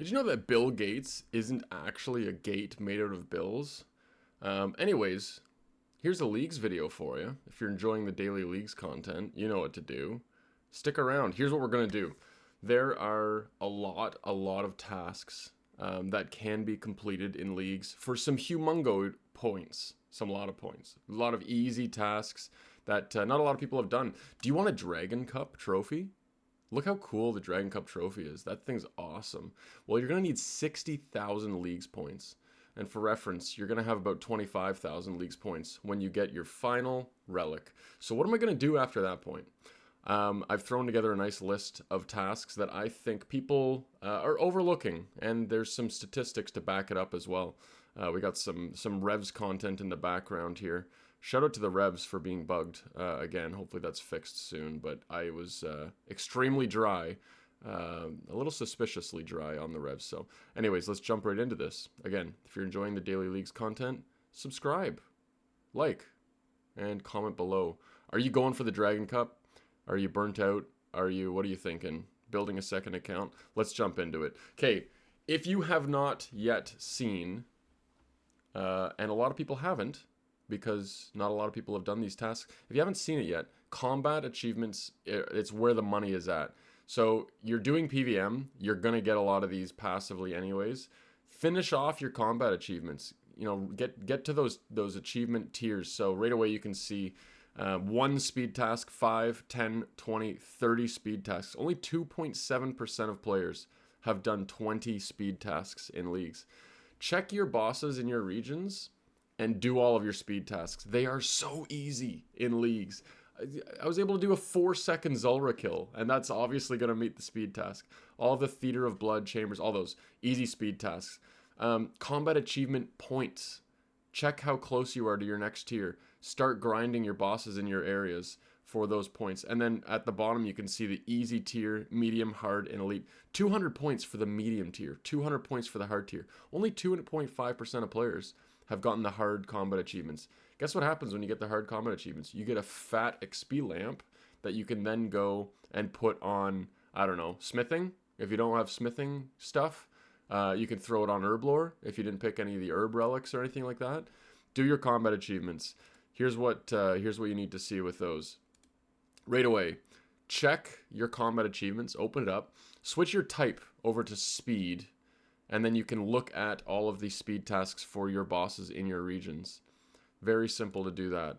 Did you know that Bill Gates isn't actually a gate made out of bills? Anyways, here's a leagues video for you. If you're enjoying the daily leagues content, you know what to do. Stick around. Here's what we're going to do. There are a lot of tasks that can be completed in leagues for some humongo points. A lot of points. A lot of easy tasks that not a lot of people have done. Do you want a Dragon Cup trophy? Look how cool the Dragon Cup trophy is. That thing's awesome. Well, you're going to need 60,000 leagues points. And for reference, you're going to have about 25,000 leagues points when you get your final relic. So what am I going to do after that point? I've thrown together a nice list of tasks that I think people are overlooking. And there's some statistics to back it up as well. We got some Revs content in the background here. Shout out to the Revs for being bugged again. Hopefully that's fixed soon. But I was extremely dry, a little suspiciously dry on the Revs. So anyways, let's jump right into this. Again, if you're enjoying the Daily Leagues content, subscribe, like, and comment below. Are you going for the Dragon Cup? Are you burnt out? What are you thinking? Building a second account? Let's jump into it. Okay, if you have not yet seen, and a lot of people haven't, because not a lot of people have done these tasks. If you haven't seen it yet, combat achievements, it's where the money is at. So you're doing PVM, you're going to get a lot of these passively anyways. Finish off your combat achievements. You know, get to those achievement tiers. So right away you can see 1 speed task, 5, 10, 20, 30 speed tasks. Only 2.7% of players have done 20 speed tasks in leagues. Check your bosses in your regions and do all of your speed tasks. They are so easy in leagues. I was able to do a 4-second Zulrah kill, and that's obviously going to meet the speed task. All of the Theater of Blood chambers, all those easy speed tasks. Combat achievement points. Check how close you are to your next tier. Start grinding your bosses in your areas for those points. And then at the bottom, you can see the easy tier, medium, hard, and elite. 200 points for the medium tier, 200 points for the hard tier. Only 2.5% of players have gotten the hard combat achievements. Guess what happens when you get the hard combat achievements? You get a fat XP lamp that you can then go and put on, I don't know, smithing. If you don't have smithing stuff, you can throw it on herb lore if you didn't pick any of the herb relics or anything like that. Do your combat achievements. Here's what you need to see with those. Right away, check your combat achievements, open it up, switch your type over to speed, and then you can look at all of these speed tasks for your bosses in your regions. Very simple to do that.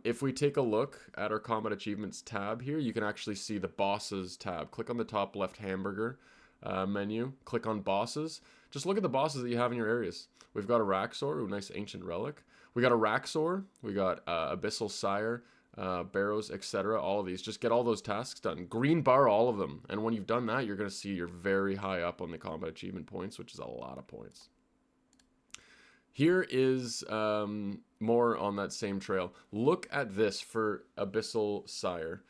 If we take a look at our combat achievements tab here, you can actually see the bosses tab. Click on the top left hamburger menu, click on bosses. Just look at the bosses that you have in your areas. We've got a Raxor, a nice ancient relic. We got a Raxor, we got Abyssal Sire, Barrows, etc. All of these. Just get all those tasks done. Green bar all of them. And when you've done that, you're going to see you're very high up on the combat achievement points, which is a lot of points. Here is more on that same trail. Look at this for Abyssal Sire.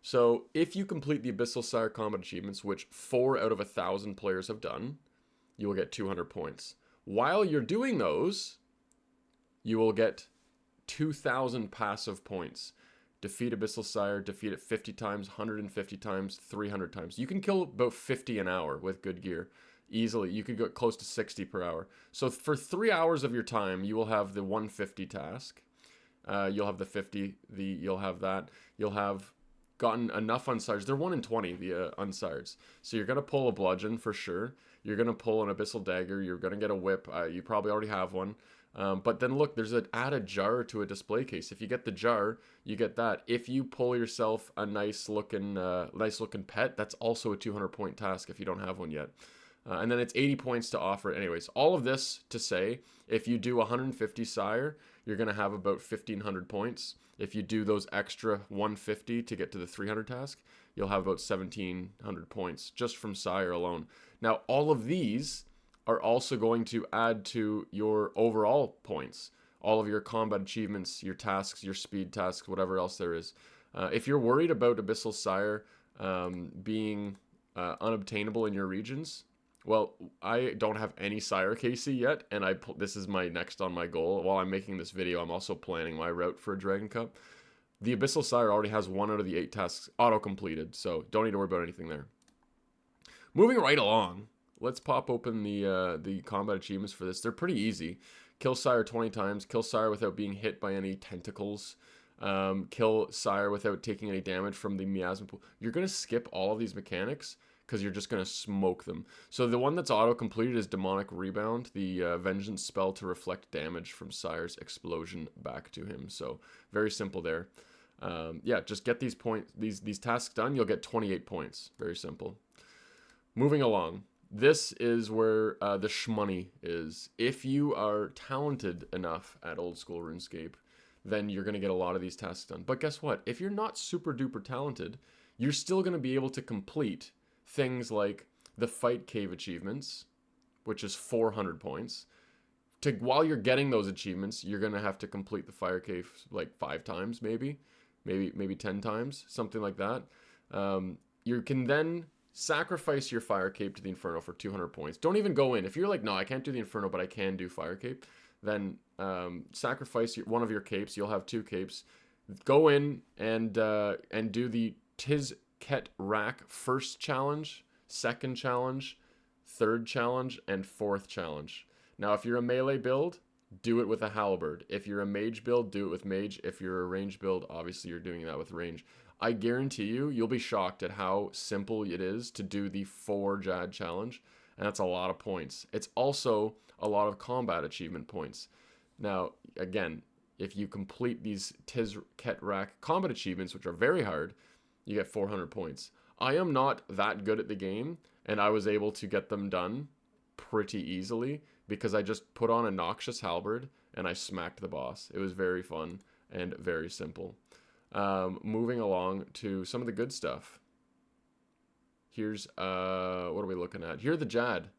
So if you complete the Abyssal Sire combat achievements, which 4 out of 1,000 players have done, you will get 200 points. While you're doing those, you will get 2,000 passive points. Defeat Abyssal Sire, defeat it 50 times, 150 times, 300 times. You can kill about 50 an hour with good gear. Easily. You could go close to 60 per hour. So for 3 hours of your time, you will have the 150 task. You'll have the 50, you'll have that. You'll have gotten enough unsires. They're 1 in 20, the unsires. So you're going to pull a bludgeon for sure. You're going to pull an Abyssal Dagger. You're going to get a whip. You probably already have one. But then look, there's an added jar to a display case. If you get the jar, you get that. If you pull yourself a nice looking pet, that's also a 200 point task if you don't have one yet. And then it's 80 points to offer it. Anyways, all of this to say, if you do 150 sire, you're going to have about 1,500 points. If you do those extra 150 to get to the 300 task, you'll have about 1,700 points just from sire alone. Now, all of these are also going to add to your overall points. All of your combat achievements, your tasks, your speed tasks, whatever else there is. If you're worried about Abyssal Sire being unobtainable in your regions, well, I don't have any Sire KC yet, and this is my next on my goal. While I'm making this video, I'm also planning my route for a Dragon Cup. The Abyssal Sire already has 1 out of the 8 tasks auto-completed, so don't need to worry about anything there. Moving right along, let's pop open the combat achievements for this. They're pretty easy. Kill sire 20 times. Kill sire without being hit by any tentacles. Kill sire without taking any damage from the miasma pool. You're going to skip all of these mechanics because you're just going to smoke them. So the one that's auto-completed is Demonic Rebound, the vengeance spell to reflect damage from sire's explosion back to him. So very simple there. Yeah, just get these tasks done. You'll get 28 points. Very simple. Moving along. This is where the shmoney is. If you are talented enough at old school RuneScape, then you're going to get a lot of these tasks done. But guess what? If you're not super duper talented, you're still going to be able to complete things like the Fight Cave achievements, which is 400 points. While you're getting those achievements, you're going to have to complete the Fire Cave like 5 times, maybe 10 times, something like that. You can then sacrifice your Fire Cape to the Inferno for 200 points. Don't even go in. If you're like, no, I can't do the Inferno, but I can do Fire Cape, then sacrifice one of your capes. You'll have 2 capes. Go in and do the Tizket Rack first challenge, second challenge, third challenge, and 4th challenge. Now, if you're a melee build, do it with a halberd. If you're a mage build, do it with mage. If you're a range build, obviously you're doing that with range. I guarantee you'll be shocked at how simple it is to do the 4 Jad challenge, and that's a lot of points. It's also a lot of combat achievement points. Now, again, if you complete these Tizket Rack combat achievements, which are very hard, you get 400 points. I am not that good at the game, and I was able to get them done pretty easily because I just put on a Noxious Halberd and I smacked the boss. It was very fun and very simple. Moving along to some of the good stuff. Here's, what are we looking at? Here are the Jad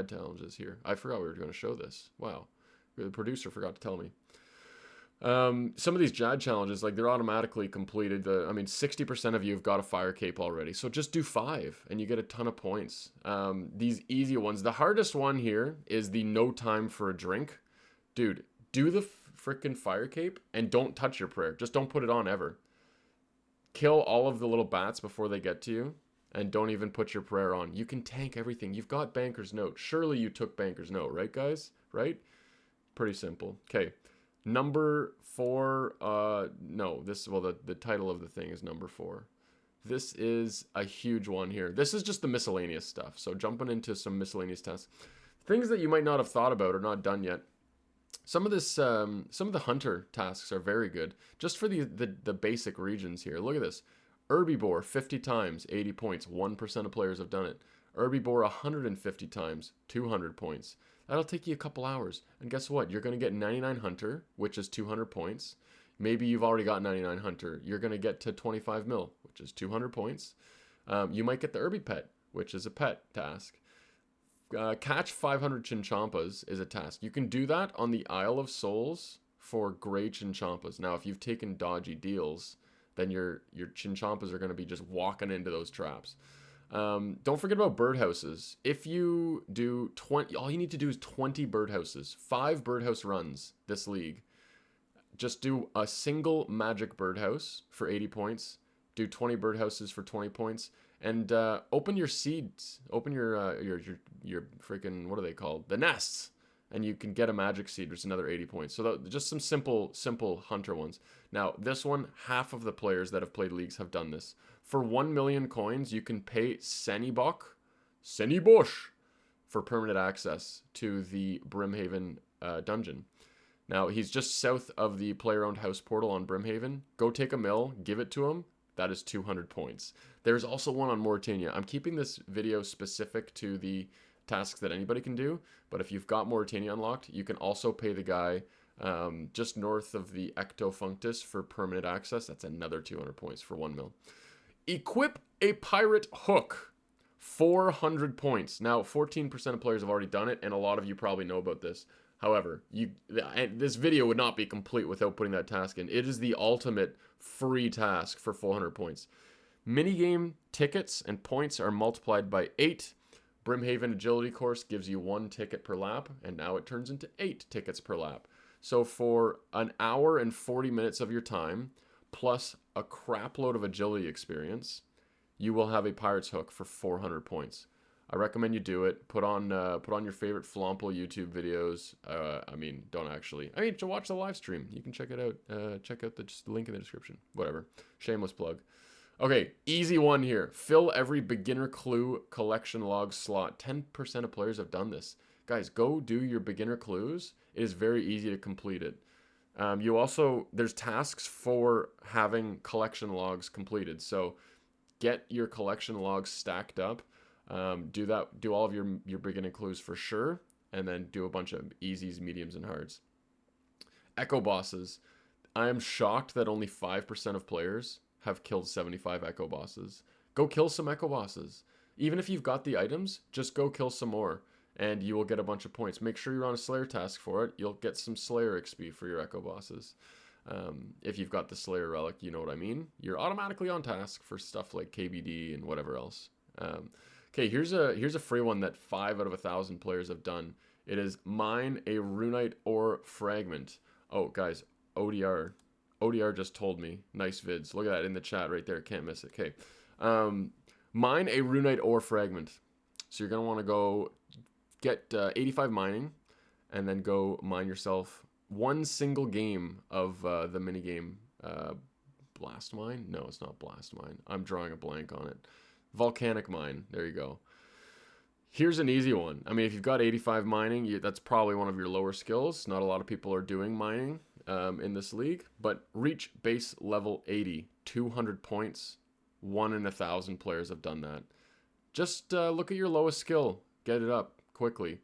challenges here. I forgot we were going to show this. Wow. The producer forgot to tell me. Some of these Jad challenges, like they're automatically completed. I mean, 60% of you have got a Fire Cape already. So just do 5 and you get a ton of points. These easy ones. The hardest one here is the No Time for a Drink. Dude, do the freaking Fire Cape and don't touch your prayer. Just don't put it on ever. Kill all of the little bats before they get to you and don't even put your prayer on. You can tank everything. You've got Banker's Note. Surely you took Banker's Note, right, guys? Right? Pretty simple. Okay. Number 4, no, the title of the thing is number 4. This is a huge one here. This is just the miscellaneous stuff. So jumping into some miscellaneous tasks. Things that you might not have thought about or not done yet. Some of the hunter tasks are very good. Just for the basic regions here. Look at this. Herbivore 50 times, 80 points. 1% of players have done it. Herbivore 150 times, 200 points. That'll take you a couple hours. And guess what? You're going to get 99 Hunter, which is 200 points. Maybe you've already got 99 Hunter. You're going to get to 25 mil, which is 200 points. You might get the Herbie Pet, which is a pet task. Catch 500 Chinchampas is a task. You can do that on the Isle of Souls for gray Chinchampas. Now, if you've taken dodgy deals, then your Chinchampas are going to be just walking into those traps. Don't forget about birdhouses. If you do 20, all you need to do is 20 birdhouses, 5 birdhouse runs this league. Just do a single magic birdhouse for 80 points. Do 20 birdhouses for 20 points, and open your seeds. Open your freaking, what are they called? The nests, and you can get a magic seed, which is another 80 points. So just some simple hunter ones. Now this one, half of the players that have played leagues have done this. For 1 million coins, you can pay Senibosh for permanent access to the Brimhaven dungeon. Now, he's just south of the player-owned house portal on Brimhaven. Go take a mill, give it to him. That is 200 points. There's also one on Mauritania. I'm keeping this video specific to the tasks that anybody can do, but if you've got Mauritania unlocked, you can also pay the guy just north of the Ectofunctus for permanent access. That's another 200 points for 1 mil. Equip a pirate hook. 400 points. Now, 14% of players have already done it, and a lot of you probably know about this. However, this video would not be complete without putting that task in. It is the ultimate free task for 400 points. Minigame tickets and points are multiplied by 8. Brimhaven Agility Course gives you 1 ticket per lap, and now it turns into 8 tickets per lap. So for an hour and 40 minutes of your time, plus a crap load of agility experience, you will have a pirate's hook for 400 points. I recommend you do it. Put on your favorite Flomple YouTube videos. I mean, don't actually. I mean, to watch the live stream, you can check it out. Check out the just link in the description. Whatever. Shameless plug. Okay, easy one here. Fill every beginner clue collection log slot. 10% of players have done this. Guys, go do your beginner clues. It is very easy to complete it. There's tasks for having collection logs completed. So get your collection logs stacked up. Do all of your beginning clues for sure, and then do a bunch of easies, mediums, and hards. Echo bosses. I am shocked that only 5% of players have killed 75 echo bosses. Go kill some echo bosses. Even if you've got the items, just go kill some more, and you will get a bunch of points. Make sure you're on a Slayer task for it. You'll get some Slayer XP for your echo bosses. If you've got the Slayer relic, you know what I mean. You're automatically on task for stuff like KBD and whatever else. Okay, here's a free one that 5 out of 1,000 players have done. It is mine a runite ore fragment. Oh, guys, ODR just told me. Nice vids. Look at that in the chat right there. Can't miss it. Okay, mine a runite ore fragment. So you're gonna want to go get 85 mining, and then go mine yourself one single game of the minigame Blast Mine? No, it's not Blast Mine. I'm drawing a blank on it. Volcanic Mine. There you go. Here's an easy one. I mean, if you've got 85 mining, that's probably one of your lower skills. Not a lot of people are doing mining in this league, but reach base level 80, 200 points. 1 in 1,000 players have done that. Just look at your lowest skill. Get it up quickly.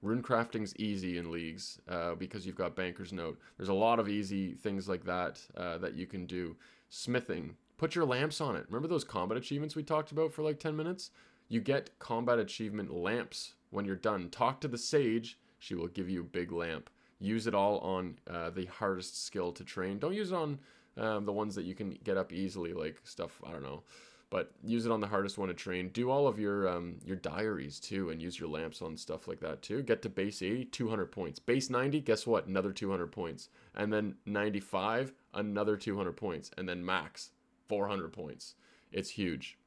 Rune crafting's easy in leagues because you've got Banker's Note. There's a lot of easy things like that that you can do. Smithing. Put your lamps on it. Remember those combat achievements we talked about for like 10 minutes? You get combat achievement lamps when you're done. Talk to the sage. She will give you a big lamp. Use it all on the hardest skill to train. Don't use it on the ones that you can get up easily, like stuff, I don't know. But use it on the hardest one to train. Do all of your diaries too, and use your lamps on stuff like that too. Get to base 80, 200 points. Base 90, guess what? Another 200 points. And then 95, another 200 points. And then max, 400 points. It's huge.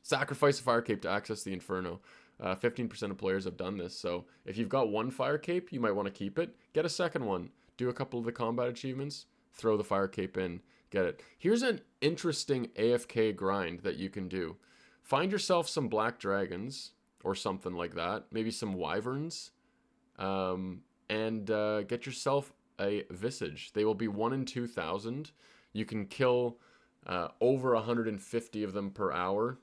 Sacrifice a fire cape to access the Inferno. 15% of players have done this. So if you've got one fire cape, you might want to keep it. Get a second one. Do a couple of the combat achievements. Throw the fire cape in. Get it. Here's an interesting AFK grind that you can do. Find yourself some black dragons or something like that. Maybe some wyverns. And get yourself a visage. They will be 1 in 2,000. You can kill over 150 of them per hour.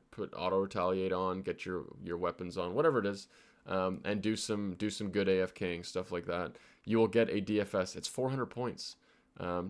Put auto retaliate on. Get your weapons on. Whatever it is. And do some good AFKing, stuff like that. You will get a DFS. It's 400 points. Just